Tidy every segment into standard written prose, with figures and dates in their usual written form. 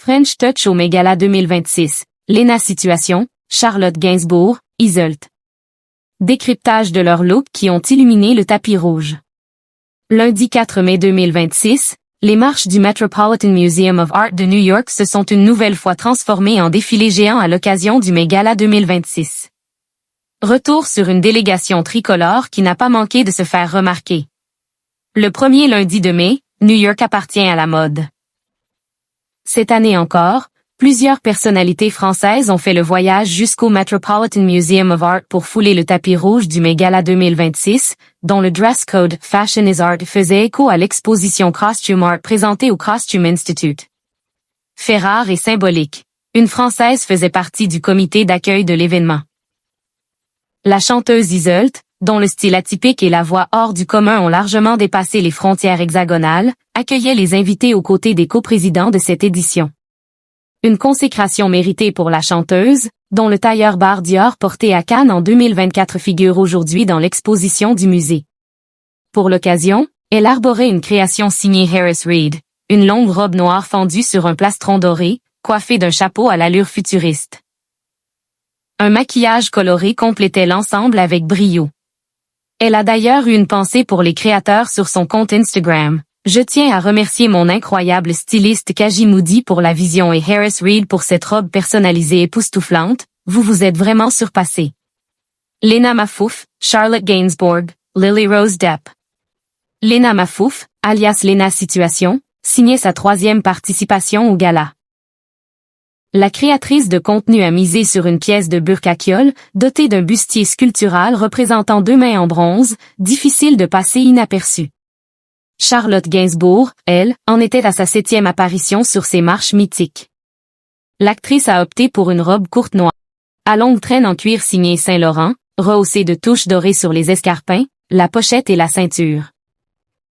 French Touch au Mégala 2026. Lena Situation, Charlotte Gainsbourg, Iseult. Décryptage de leurs looks qui ont illuminé le tapis rouge. Lundi 4 mai 2026, les marches du Metropolitan Museum of Art de New York se sont une nouvelle fois transformées en défilé géant à l'occasion du Mégala 2026. Retour sur une délégation tricolore qui n'a pas manqué de se faire remarquer. Le premier lundi de mai, New York appartient à la mode. Cette année encore, plusieurs personnalités françaises ont fait le voyage jusqu'au Metropolitan Museum of Art pour fouler le tapis rouge du Mégala 2026, dont le dress code Fashion is Art faisait écho à l'exposition Costume Art présentée au Costume Institute. Fait rare et symbolique, une Française faisait partie du comité d'accueil de l'événement. La chanteuse Iseult, dont le style atypique et la voix hors du commun ont largement dépassé les frontières hexagonales, accueillait les invités aux côtés des coprésidents de cette édition. Une consécration méritée pour la chanteuse, dont le tailleur bar Dior porté à Cannes en 2024 figure aujourd'hui dans l'exposition du musée. Pour l'occasion, elle arborait une création signée Harris Reed, une longue robe noire fendue sur un plastron doré, coiffée d'un chapeau à l'allure futuriste. Un maquillage coloré complétait l'ensemble avec brio. Elle a d'ailleurs eu une pensée pour les créateurs sur son compte Instagram. Je tiens à remercier mon incroyable styliste Kaji Moody pour la vision et Harris Reed pour cette robe personnalisée époustouflante, vous vous êtes vraiment surpassés. Lena Mafouf, Charlotte Gainsbourg, Lily Rose Depp. Lena Mafouf, alias Lena Situation, signait sa 3e participation au gala. La créatrice de contenu a misé sur une pièce de burkakiol, dotée d'un bustier sculptural représentant 2 mains en bronze, difficile de passer inaperçue. Charlotte Gainsbourg, elle, en était à sa 7e apparition sur ces marches mythiques. L'actrice a opté pour une robe courte noire, à longue traîne en cuir signé Saint-Laurent, rehaussée de touches dorées sur les escarpins, la pochette et la ceinture.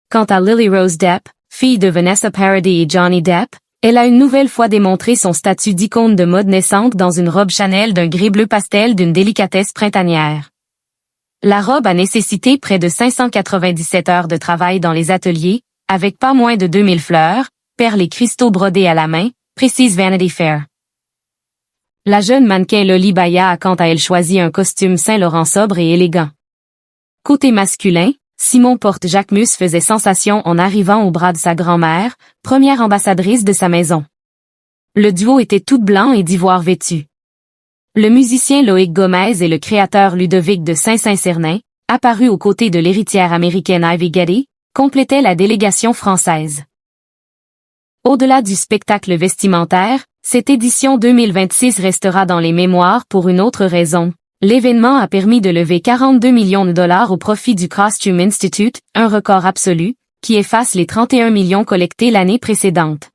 Quant à Lily Rose Depp, fille de Vanessa Paradis et Johnny Depp, elle a une nouvelle fois démontré son statut d'icône de mode naissante dans une robe Chanel d'un gris bleu pastel d'une délicatesse printanière. La robe a nécessité près de 597 heures de travail dans les ateliers, avec pas moins de 2000 fleurs, perles et cristaux brodés à la main, précise Vanity Fair. La jeune mannequin Loli Baya a quant à elle choisi un costume Saint-Laurent sobre et élégant. Côté masculin, Simon Porte-Jacquemus faisait sensation en arrivant au bras de sa grand-mère, première ambassadrice de sa maison. Le duo était tout blanc et d'ivoire vêtu. Le musicien Loïc Gomez et le créateur Ludovic de Saint-Saint-Cernin, apparus aux côtés de l'héritière américaine Ivy Getty, complétaient la délégation française. Au-delà du spectacle vestimentaire, cette édition 2026 restera dans les mémoires pour une autre raison. L'événement a permis de lever 42 millions de dollars au profit du Costume Institute, un record absolu, qui efface les 31 millions collectés l'année précédente.